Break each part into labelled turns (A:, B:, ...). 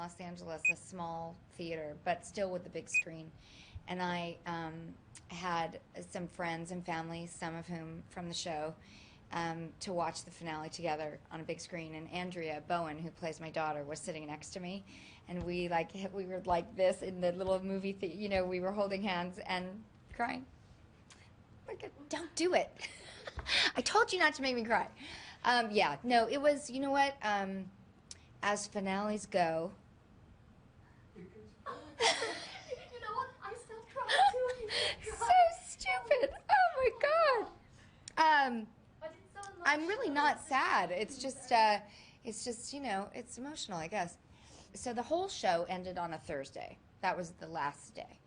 A: Los Angeles, a small theater, but still with a big screen. And I had some friends and family, some of whom from the show, to watch the finale together on a big screen. And Andrea Bowen, who plays my daughter, was sitting next to me, and we were like this in the little movie we were holding hands and crying. Like, don't do it. I told you not to make me cry. Yeah, no, it was, you know what, as finales go.
B: You know what? I still cry too.
A: So stupid. Oh my God.
B: But it's so
A: I'm really not sad. It's just, it's emotional, I guess. So the whole show ended on a Thursday. That was the last day.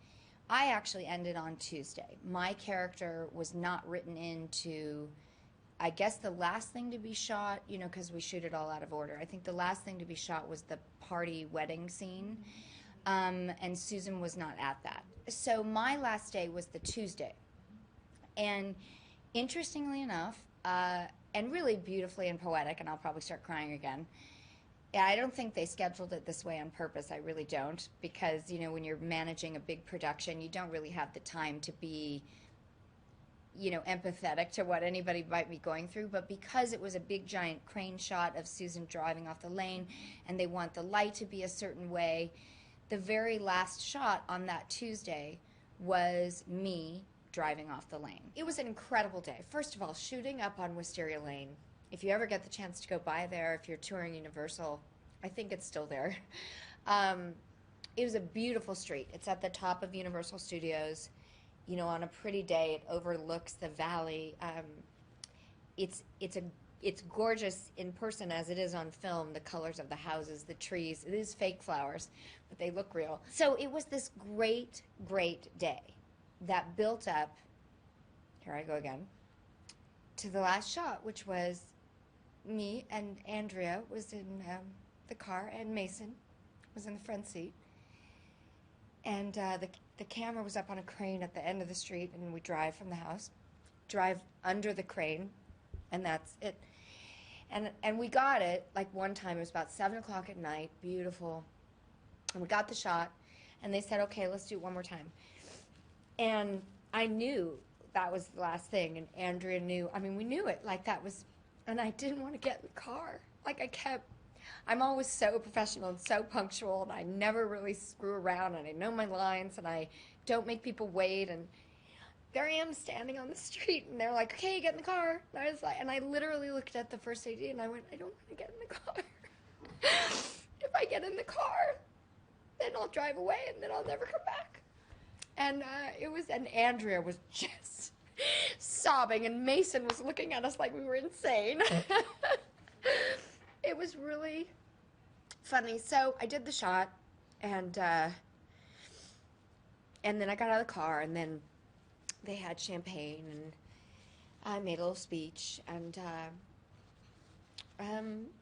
A: I actually ended on Tuesday. My character was not written into, I guess, the last thing to be shot, because we shoot it all out of order. I think the last thing to be shot was the party wedding scene, and Susan was not at that. So my last day was the Tuesday. And interestingly enough, and really beautifully and poetic, and I'll probably start crying again, I don't think they scheduled it this way on purpose. I really don't, because, when you're managing a big production, you don't really have the time to be, empathetic to what anybody might be going through. But because it was a big, giant crane shot of Susan driving off the lane, and they want the light to be a certain way, the very last shot on that Tuesday was me driving off the lane. It was an incredible day. First of all, shooting up on Wisteria Lane. If you ever get the chance to go by there, if you're touring Universal, I think it's still there. It was a beautiful street. It's at the top of Universal Studios. On a pretty day, it overlooks the valley. It's gorgeous in person as it is on film. The colors of the houses, the trees. It is fake flowers, but they look real. So it was this great, great day that built up. Here I go again. To the last shot, which was me and Andrea was in the car, and Mason was in the front seat. And the camera was up on a crane at the end of the street, and we drive from the house, drive under the crane, and that's it. And we got it, like one time, it was about 7 o'clock at night, beautiful, and we got the shot, and they said, okay, let's do it one more time. And I knew that was the last thing, and Andrea knew, we knew it, like that was, and I didn't want to get in the car. I'm always so professional and so punctual, and I never really screw around, and I know my lines, and I don't make people wait, and there I am standing on the street, and they're like, okay, get in the car. And I was like, and I literally looked at the first AD, and I went, I don't want to get in the car. If I get in the car, then I'll drive away, and then I'll never come back. And and Andrea was just sobbing, and Mason was looking at us like we were insane. It was really funny. So I did the shot, and then I got out of the car, and then they had champagne, and I made a little speech, and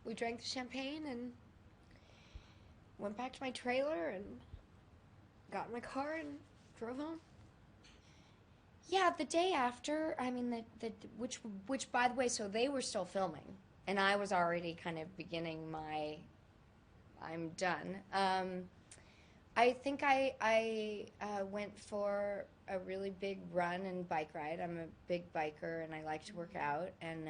A: we drank the champagne and went back to my trailer and got in my car and drove home. Yeah, the day after, which by the way, so they were still filming, and I was already kind of beginning my, I'm done. I think I went for a really big run and bike ride. I'm a big biker, and I like to work out, and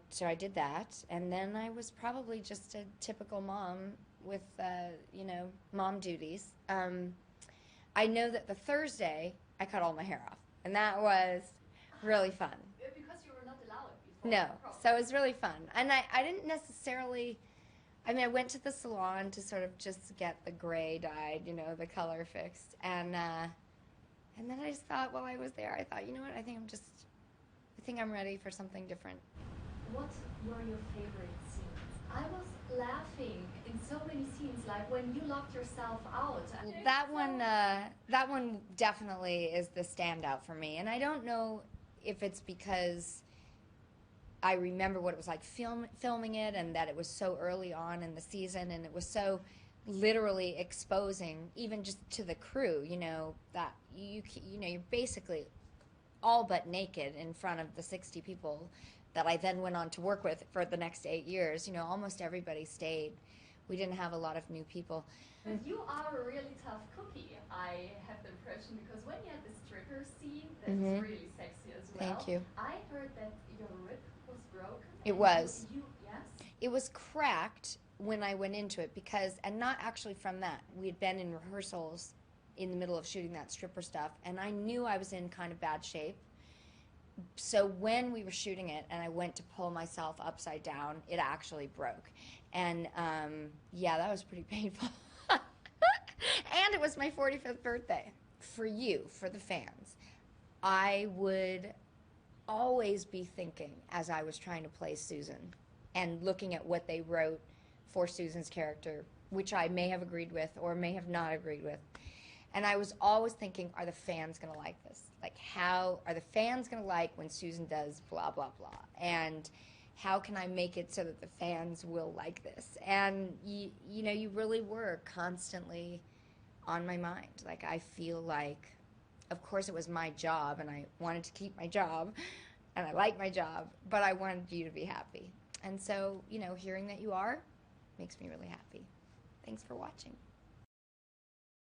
A: so I did that, and then I was probably just a typical mom with mom duties. I know that the Thursday I cut all my hair off, and that was really fun.
B: Because you were not allowed before.
A: No, so it was really fun, and I didn't necessarily. I went to the salon to sort of just get the gray dyed, the color fixed, and then I just thought while I was there, I thought, you know what, I think I'm ready for something different.
B: What were your favorite scenes? I was laughing in so many scenes, like when you locked yourself out.
A: That one definitely is the standout for me, and I don't know if it's because I remember what it was like filming it, and that it was so early on in the season, and it was so literally exposing, even just to the crew, that you're basically all but naked in front of the 60 people that I then went on to work with for the next 8 years. Almost everybody stayed We didn't have a lot of new people.
B: But you are a really tough cookie, I have the impression, because when you had the stripper scene, that's really sexy as well.
A: Thank you.
B: I heard that your rib was broken.
A: It was.
B: Yes?
A: It was cracked when I went into it because, and not actually from that. We had been in rehearsals in the middle of shooting that stripper stuff, and I knew I was in kind of bad shape. So when we were shooting it and I went to pull myself upside down, it actually broke. And yeah, that was pretty painful. And it was my 45th birthday. For you, for the fans, I would always be thinking as I was trying to play Susan and looking at what they wrote for Susan's character, which I may have agreed with or may have not agreed with. And I was always thinking, are the fans going to like this? Like, how are the fans going to like when Susan does blah, blah, blah? And how can I make it so that the fans will like this? And, you know, you really were constantly on my mind. Like, I feel like, of course it was my job, and I wanted to keep my job, and I like my job, but I wanted you to be happy. And so, you know, hearing that you are makes me really happy. Thanks for watching.